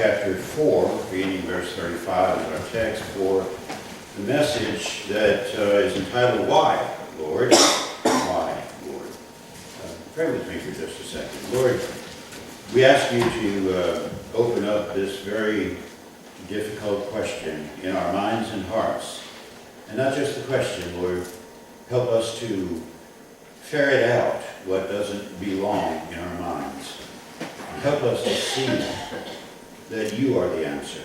chapter 4, beginning verse 35 is our text for the message that is entitled, Why, Lord? Why, Lord? Pray with me for just a second. Lord, we ask you to open up this very difficult question in our minds and hearts. And not just the question, Lord, help us to ferret out what doesn't belong in our minds. Help us to see that you are the answer,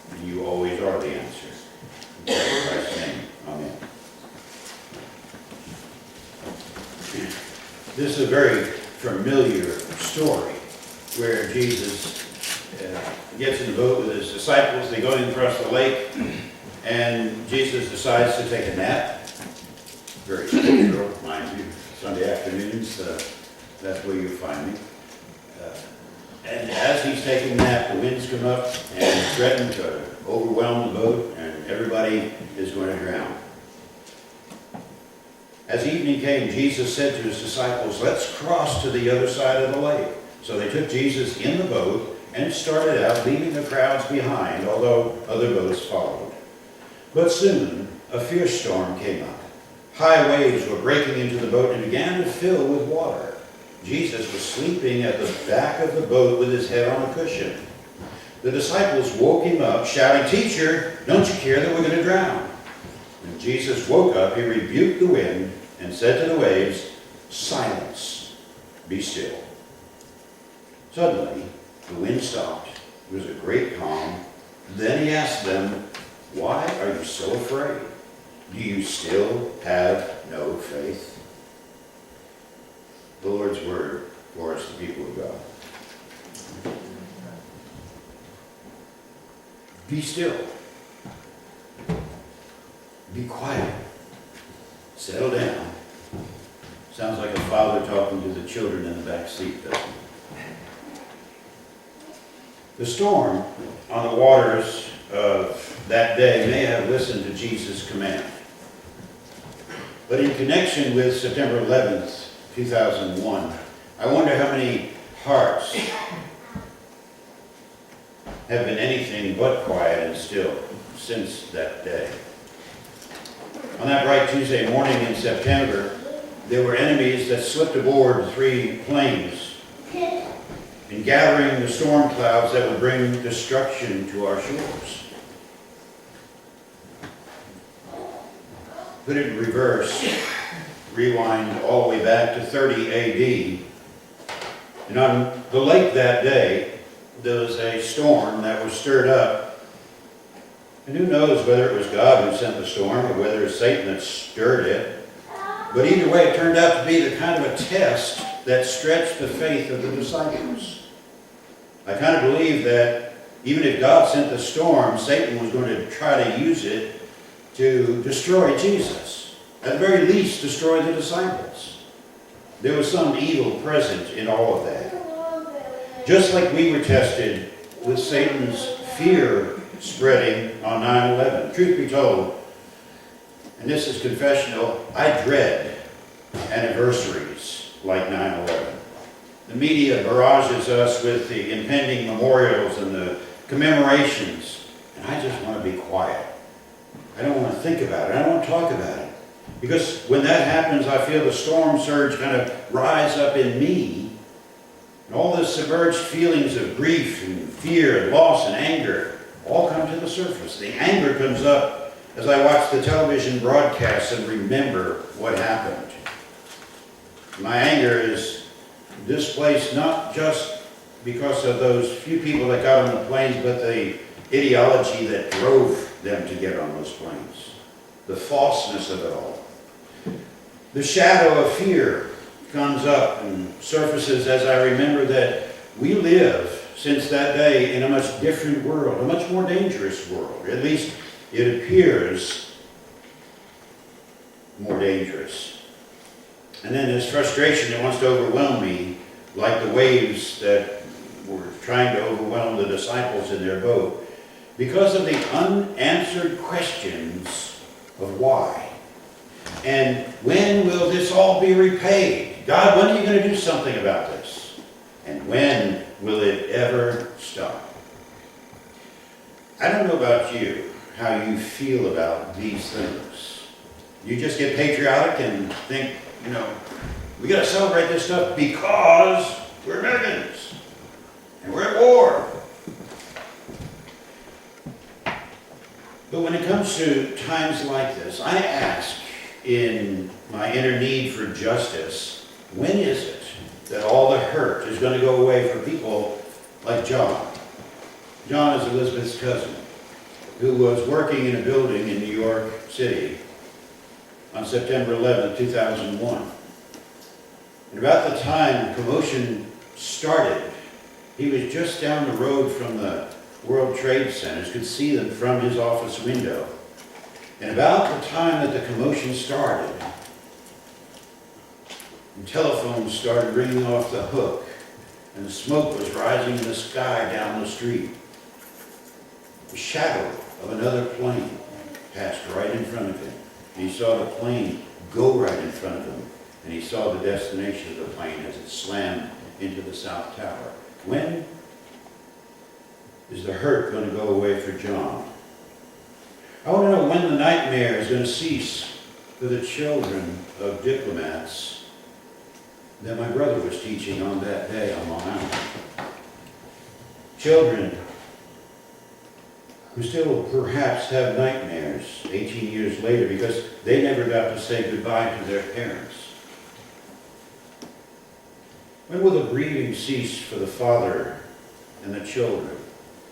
and you always are the answer. In Christ's name, amen. This is a very familiar story where Jesus gets in the boat with his disciples. They're going across the lake, and Jesus decides to take a nap. Very scriptural, mind you. Sunday afternoons, that's where you'll find me. And as he's taking a nap, the winds come up and threaten to overwhelm the boat, and everybody is going to drown. As evening came, Jesus said to his disciples, let's cross to the other side of the lake. So they took Jesus in the boat and started out, leaving the crowds behind, although other boats followed. But soon a fierce storm came up. High waves were breaking into the boat and began to fill with water. Jesus was sleeping at the back of the boat with his head on a cushion. The disciples woke him up, shouting, Teacher, don't you care that we're going to drown? When Jesus woke up, he rebuked the wind and said to the waves, Silence, be still. Suddenly, the wind stopped. There was a great calm. Then he asked them, Why are you so afraid? Do you still have no faith? The Lord's word for us, the people of God. Be still. Be quiet. Settle down. Sounds like a father talking to the children in the back seat, doesn't it? The storm on the waters of that day may have listened to Jesus' command. But in connection with September 11th, 2001, I wonder how many hearts have been anything but quiet and still since that day. On that bright Tuesday morning in September, there were enemies that slipped aboard 3 planes in gathering the storm clouds that would bring destruction to our shores. Put it in reverse, rewind all the way back to 30 A.D. And on the lake that day, there was a storm that was stirred up. And who knows whether it was God who sent the storm or whether it's Satan that stirred it. But either way, it turned out to be the kind of a test that stretched the faith of the disciples. I kind of believe that even if God sent the storm, Satan was going to try to use it to destroy Jesus. At the very least, destroy the disciples. There was some evil present in all of that. Just like we were tested with Satan's fear spreading on 9/11. Truth be told, and this is confessional, I dread anniversaries like 9/11. The media barrages us with the impending memorials and the commemorations, and I just want to be quiet. I don't want to think about it. I don't want to talk about it. Because when that happens, I feel the storm surge kind of rise up in me, and all the submerged feelings of grief and fear and loss and anger all come to the surface. The anger comes up as I watch the television broadcasts and remember what happened. My anger is displaced not just because of those few people that got on the planes, but the ideology that drove them to get on those planes. The falseness of it all. The shadow of fear comes up and surfaces as I remember that we live since that day in a much different world, a much more dangerous world. At least it appears more dangerous. And then this frustration that wants to overwhelm me, like the waves that were trying to overwhelm the disciples in their boat, because of the unanswered questions of why. And when will this all be repaid? God, when are you going to do something about this? And when will it ever stop? I don't know about you, how you feel about these things. You just get patriotic and think, we gotta celebrate this stuff because we're Americans and we're at war. But when it comes to times like this, I ask in my inner need for justice, when is it that all the hurt is going to go away for people like John? John is Elizabeth's cousin, who was working in a building in New York City on September 11, 2001. And about the time the commotion started, he was just down the road from the World Trade Centers, could see them from his office window. And about the time that the commotion started, and telephones started ringing off the hook, and the smoke was rising in the sky down the street, the shadow of another plane passed right in front of him. And he saw the plane go right in front of him, and he saw the destination of the plane as it slammed into the South Tower. When is the hurt going to go away for John? I want to know when the nightmare is going to cease for the children of diplomats that my brother was teaching on that day on Long Island. Children who still perhaps have nightmares 18 years later because they never got to say goodbye to their parents. When will the grieving cease for the father and the children?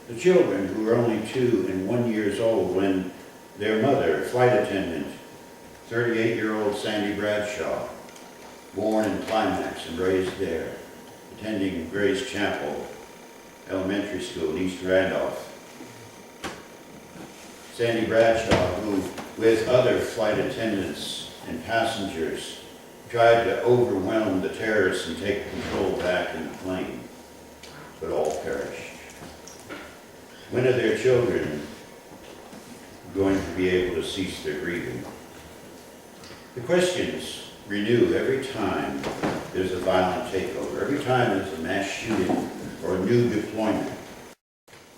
The children who were only 2 and 1 years old when their mother, flight attendant, 38-year-old Sandy Bradshaw, born in Climax and raised there, attending Grace Chapel Elementary School in East Randolph. Sandy Bradshaw, who with other flight attendants and passengers tried to overwhelm the terrorists and take control back in the plane, but all perished. When are their children going to be able to cease their grieving? The questions renew every time there's a violent takeover, every time there's a mass shooting or a new deployment.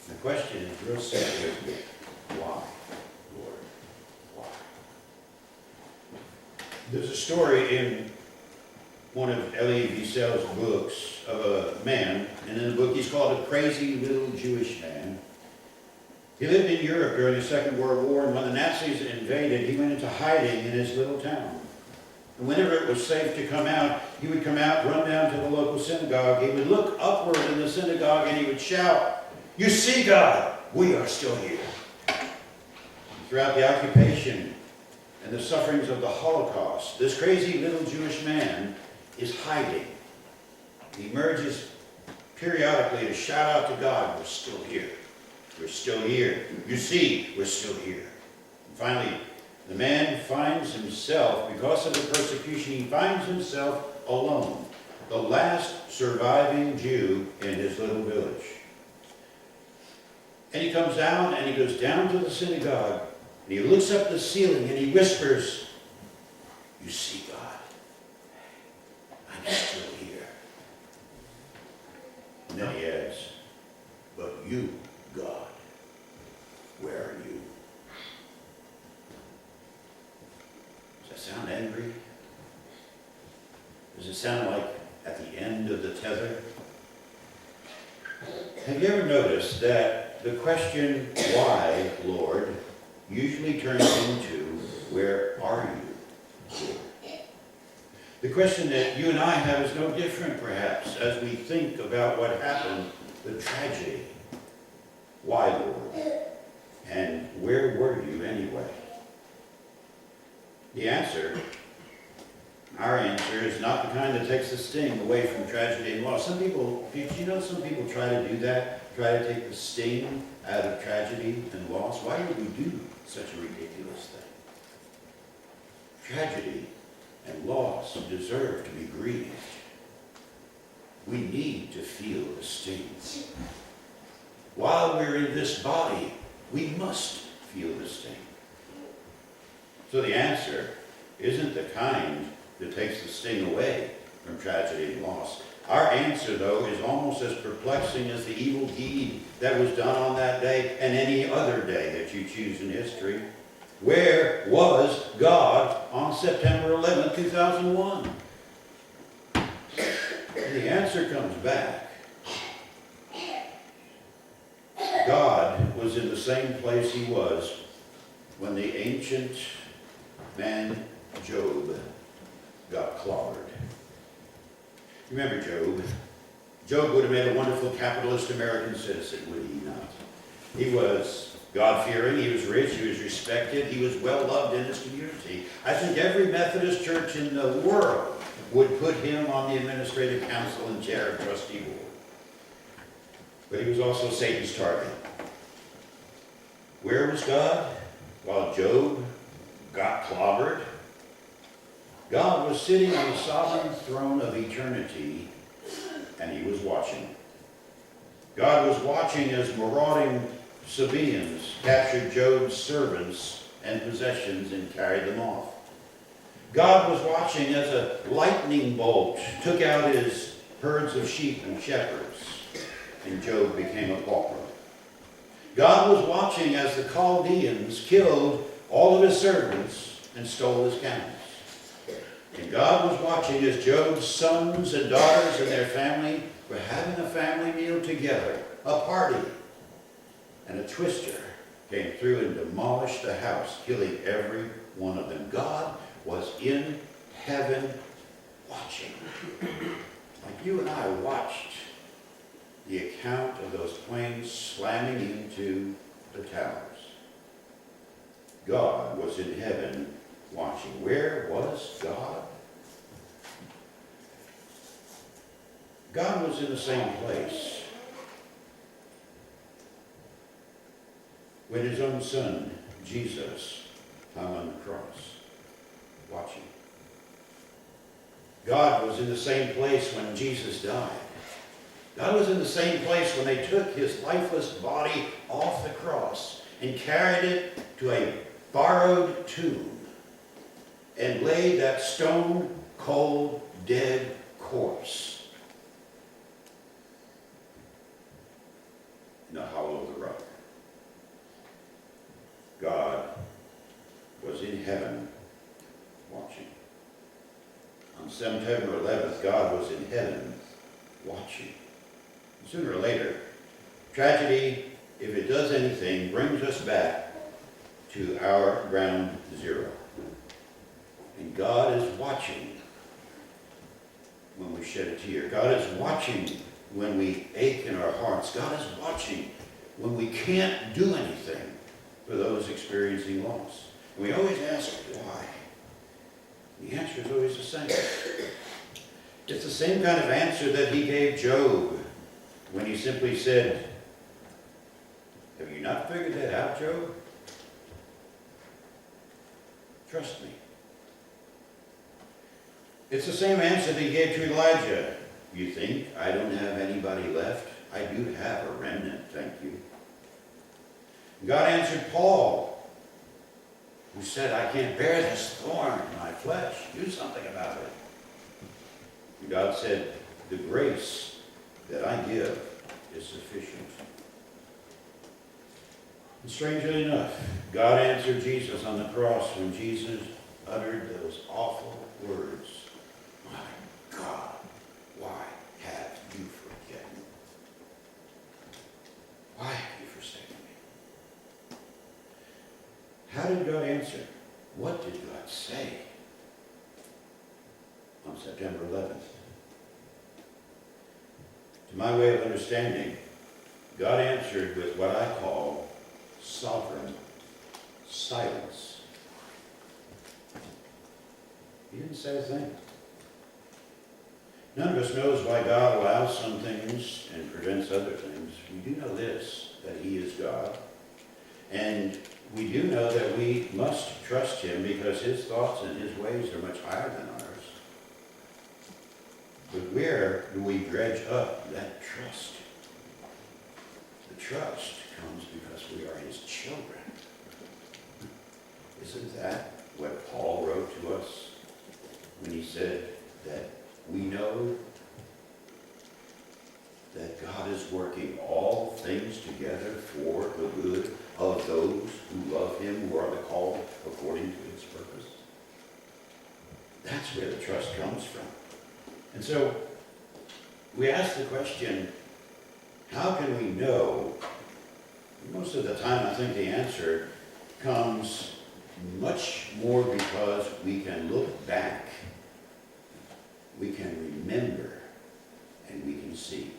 The question is real simple. Why, Lord? Why? There's a story in one of Elie Wiesel's books of a man, and in the book he's called A Crazy Little Jewish Man. He lived in Europe during the Second World War, and when the Nazis invaded, he went into hiding in his little town. And whenever it was safe to come out, he would come out, run down to the local synagogue. He would look upward in the synagogue and he would shout, "You see, God, we are still here." Throughout the occupation and the sufferings of the Holocaust, this crazy little Jewish man is hiding. He emerges periodically to shout out to God, "We're still here. We're still here. You see, we're still here." And finally, the man finds himself, because of the persecution, he finds himself alone, the last surviving Jew in his little village. And he comes down and he goes down to the synagogue and he looks up the ceiling and he whispers, "You see, God, I'm still here." And then he adds, "But you, God, where are you?" Does that sound angry? Does it sound like at the end of the tether? Have you ever noticed that the question, "Why, Lord?" usually turns into, "Where are you, Lord?" The question that you and I have is no different, perhaps, as we think about what happened, the tragedy. Why, Lord? And where were you anyway? The answer, our answer, is not the kind that takes the sting away from tragedy and loss. Some people, some people try to do that, try to take the sting out of tragedy and loss. Why would we do such a ridiculous thing? Tragedy and loss deserve to be grieved. We need to feel the sting. While we're in this body, we must feel the sting. So the answer isn't the kind that takes the sting away from tragedy and loss. Our answer, though, is almost as perplexing as the evil deed that was done on that day and any other day that you choose in history. Where was God on September 11, 2001? And the answer comes back. God was in the same place he was when the ancient man Job got clobbered. Remember Job? Job would have made a wonderful capitalist American citizen, would he not? He was God-fearing, he was rich, he was respected, he was well-loved in his community. I think every Methodist church in the world would put him on the administrative council and chair of trustee board. But he was also Satan's target. Where was God while Job got clobbered? God was sitting on the sovereign throne of eternity, and he was watching. God was watching as marauding Sabaeans captured Job's servants and possessions and carried them off. God was watching as a lightning bolt took out his herds of sheep and shepherds, and Job became a pauper. God was watching as the Chaldeans killed all of his servants and stole his camels. And God was watching as Job's sons and daughters and their family were having a family meal together, a party. And a twister came through and demolished the house, killing every one of them. God was in heaven watching. Like you and I watched the account of those planes slamming into the towers. God was in heaven watching. Where was God? God was in the same place when his own son, Jesus, hung on the cross, watching. God was in the same place when Jesus died. God was in the same place when they took his lifeless body off the cross and carried it to a borrowed tomb and laid that stone cold, dead corpse in the hollow of the rock. God was in heaven watching. On September 11th, God was in heaven watching. And sooner or later, tragedy, if it does anything, brings us back to our ground zero. And God is watching when we shed a tear. God is watching when we ache in our hearts. God is watching when we can't do anything for those experiencing loss. And we always ask why. The answer is always the same. It's the same kind of answer that he gave Job when he simply said, "Have you not figured that out, Job? Trust me." It's the same answer that he gave to Elijah. "You think I don't have anybody left? I do have a remnant, thank you." God answered Paul, who said, "I can't bear this thorn in my flesh. Do something about it." And God said, "The grace that I give is sufficient." And strangely enough, God answered Jesus on the cross when Jesus uttered those awful words, "My God, why have you forgotten? Why have you forsaken me?" How did God answer? What did God say on September 11th? To my way of understanding, God answered with what I call sovereign silence. He didn't say a thing. None of us knows why God allows some things and prevents other things. We do know this, that he is God. And we do know that we must trust him because his thoughts and his ways are much higher than ours. But where do we dredge up that trust? The trust comes because we are his children. Isn't that what Paul wrote to us when he said that we know God is working all things together for the good of those who love him, who are the called according to his purpose. That's where the trust comes from. And so we ask the question, how can we know? Most of the time I think the answer comes much more because we can look back, we can remember, and we can see.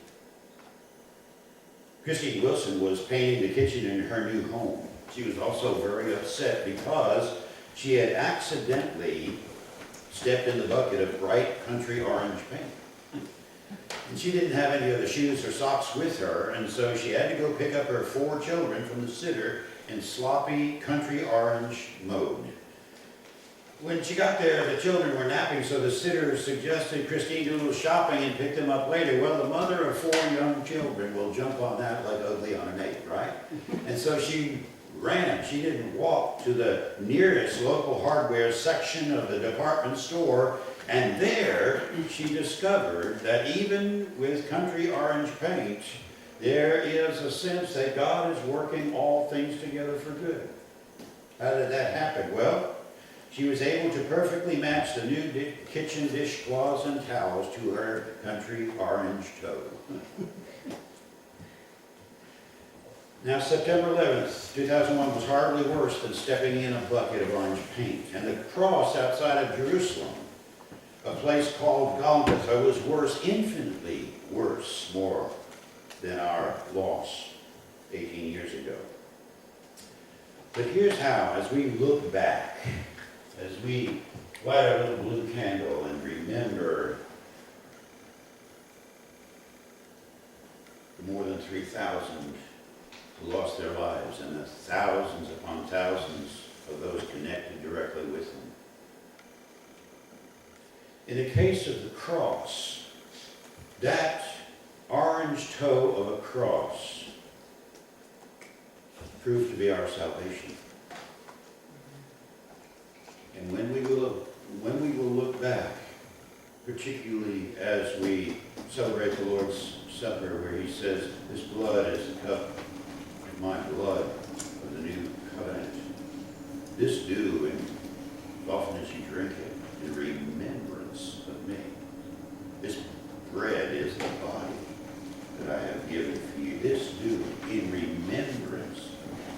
Christine Wilson was painting the kitchen in her new home. She was also very upset because she had accidentally stepped in the bucket of bright country orange paint. And she didn't have any other shoes or socks with her, and so she had to go pick up her 4 children from the sitter in sloppy country orange mode. When she got there, the children were napping, so the sitter suggested Christine do a little shopping and pick them up later. Well, the mother of 4 young children will jump on that like ugly on a egg, right? And so she ran. She didn't walk to the nearest local hardware section of the department store, and there she discovered that even with country orange paint, there is a sense that God is working all things together for good. How did that happen? Well, she was able to perfectly match the new kitchen dishcloths and towels to her country orange toe. Now, September 11th, 2001 was hardly worse than stepping in a bucket of orange paint. And the cross outside of Jerusalem, a place called Golgotha, was worse, infinitely worse, more than our loss 18 years ago. But here's how, as we look back, as we light our little blue candle and remember the more than 3,000 who lost their lives and the thousands upon thousands of those connected directly with them. In the case of the cross, that orange toe of a cross proved to be our salvation. And when we will look back, particularly as we celebrate the Lord's Supper, where he says, "This blood is the cup of my blood of the new covenant. This do, and as often as you drink it, in remembrance of me. This bread is the body that I have given for you. This do in remembrance."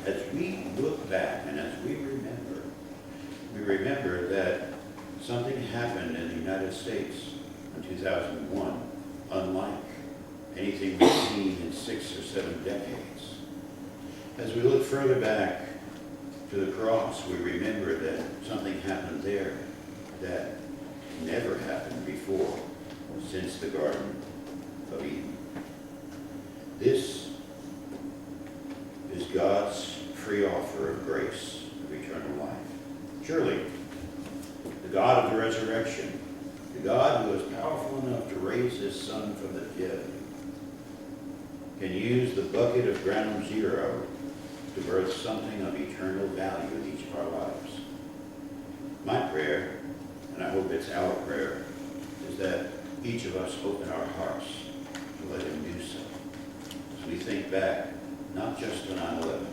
As we look back and as we remember that something happened in the United States in 2001, unlike anything we've seen in 6 or 7 decades. As we look further back to the cross, we remember that something happened there that never happened before since the Garden of Eden. This is God's free offer of grace of eternal life. Surely, the God of the resurrection, the God who is powerful enough to raise his Son from the dead, can use the bucket of ground zero to birth something of eternal value in each of our lives. My prayer, and I hope it's our prayer, is that each of us open our hearts to let him do so. As we think back, not just to 9/11,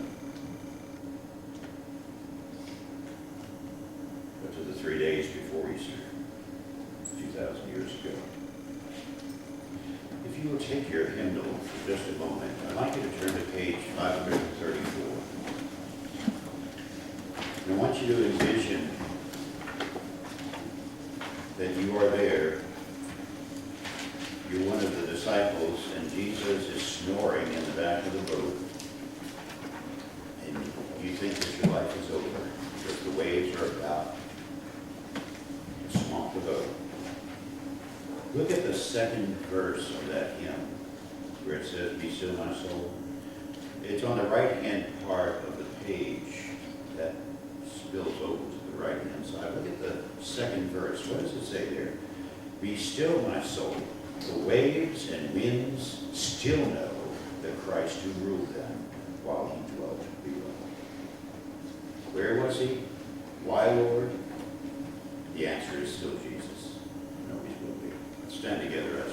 but to the 3 days before Easter, 2,000 years ago. If you will take your hymnal for just a moment, I'd like you to turn to page 534. And I want you to envision that you are there. You're one of the disciples, and Jesus is snoring in the back of the boat. And you think that your life is over because the waves are about to swamp the boat. Look at the second verse of that hymn, where it says, "Be still, my soul." It's on the right-hand part of the page that spills over to the right-hand side. Look at the second verse. What does it say there? "Be still, my soul. The waves and winds still know the Christ who ruled them while he dwelt below." Where was he? Why, Lord? The answer is still Jesus. And always will be. Let's stand together as